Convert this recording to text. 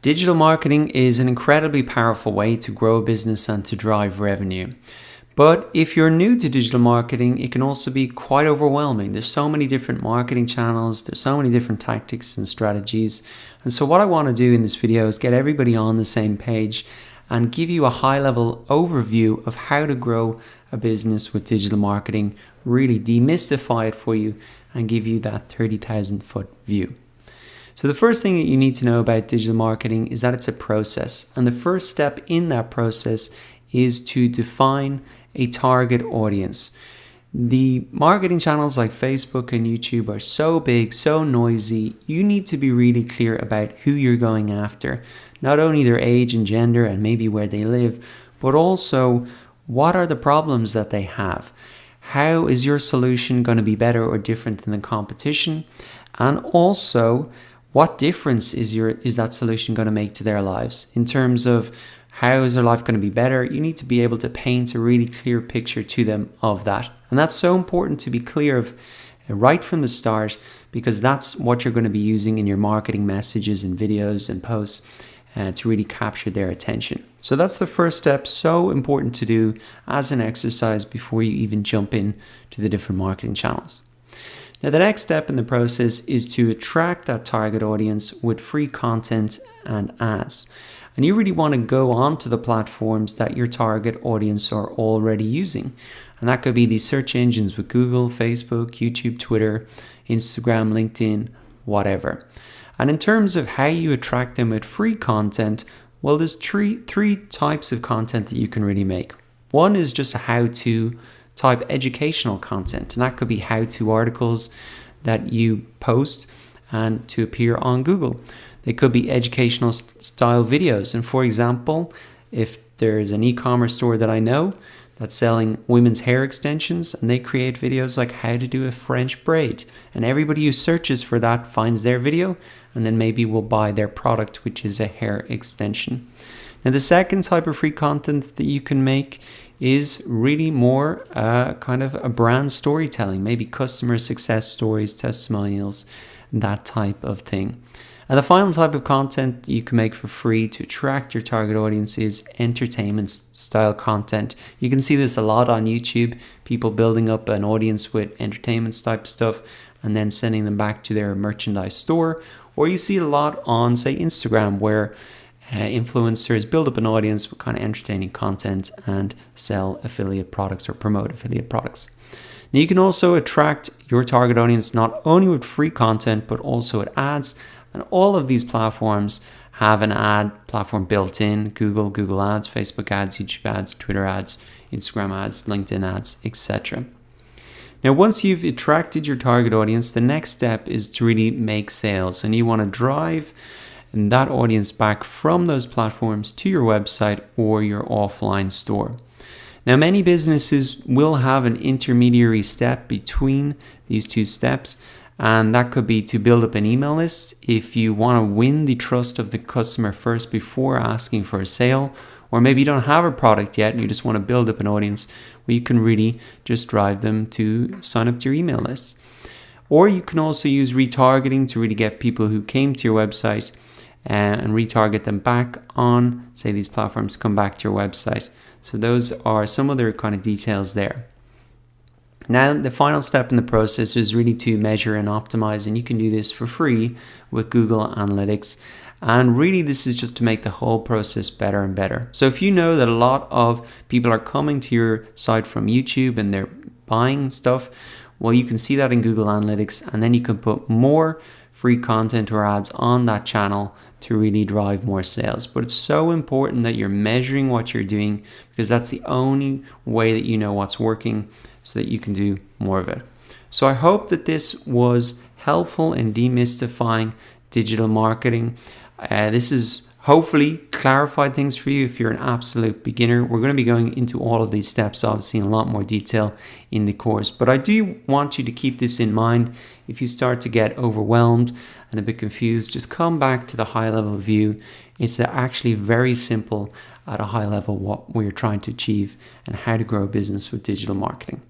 Digital marketing is an incredibly powerful way to grow a business and to drive revenue. But if you're new to digital marketing, it can also be quite overwhelming. There's so many different marketing channels, there's so many different tactics and strategies. And so what I want to do in this video is get everybody on the same page and give you a high-level overview of how to grow a business with digital marketing, really demystify it for you and give you that 30,000-foot view. So the first thing that you need to know about digital marketing is that it's a process. And the first step in that process is to define a target audience. The marketing channels like Facebook and YouTube are so big, so noisy, you need to be really clear about who you're going after. Not only their age and gender and maybe where they live, but also what are the problems that they have. How is your solution going to be better or different than the competition? And also, what difference is that solution going to make to their lives? In terms of how is their life going to be better, you need to be able to paint a really clear picture to them of that. And that's so important to be clear of right from the start, because that's what you're going to be using in your marketing messages and videos and posts to really capture their attention. So that's the first step, so important to do as an exercise before you even jump in to the different marketing channels. Now, the next step in the process is to attract that target audience with free content and ads. And you really want to go onto the platforms that your target audience are already using. And that could be these search engines with Google, Facebook, YouTube, Twitter, Instagram, LinkedIn, whatever. And in terms of how you attract them with free content, well, there's three types of content that you can really make. One is just a how-to type educational content, and that could be how-to articles that you post and to appear on Google. They could be educational style videos, and for example, if there's an e-commerce store that I know that's selling women's hair extensions, and they create videos like how to do a French braid, and everybody who searches for that finds their video and then maybe will buy their product, which is a hair extension. Now, the second type of free content that you can make is really more kind of a brand storytelling, maybe customer success stories, testimonials, that type of thing. And the final type of content you can make for free to attract your target audience is entertainment style content. You can see this a lot on YouTube, people building up an audience with entertainment type stuff and then sending them back to their merchandise store. Or you see it a lot on, say, Instagram, where influencers build up an audience with kind of entertaining content and sell affiliate products or promote affiliate products. Now, you can also attract your target audience not only with free content, but also with ads. And all of these platforms have an ad platform built in: Google ads, Facebook ads, YouTube ads, Twitter ads, Instagram ads, LinkedIn ads, etc. Now, once you've attracted your target audience, the next step is to really make sales. And you want to drive that audience back from those platforms to your website or your offline store. Now, many businesses will have an intermediary step between these two steps, and that could be to build up an email list if you want to win the trust of the customer first before asking for a sale. Or maybe you don't have a product yet and you just want to build up an audience where you can really just drive them to sign up to your email list. Or you can also use retargeting to really get people who came to your website and retarget them back on, say, these platforms, come back to your website. So those are some other kind of details there. Now, the final step in the process is really to measure and optimize, and you can do this for free with Google Analytics. And really, this is just to make the whole process better and better. So if you know that a lot of people are coming to your site from YouTube and they're buying stuff, well, you can see that in Google Analytics, and then you can put more free content or ads on that channel to really drive more sales. But it's so important that you're measuring what you're doing, because that's the only way that you know what's working so that you can do more of it. So I hope that this was helpful in demystifying digital marketing. This has hopefully clarified things for you if you're an absolute beginner. We're going to be going into all of these steps, obviously, in a lot more detail in the course. But I do want you to keep this in mind. If you start to get overwhelmed and a bit confused, just come back to the high level view. It's actually very simple at a high level what we're trying to achieve and how to grow a business with digital marketing.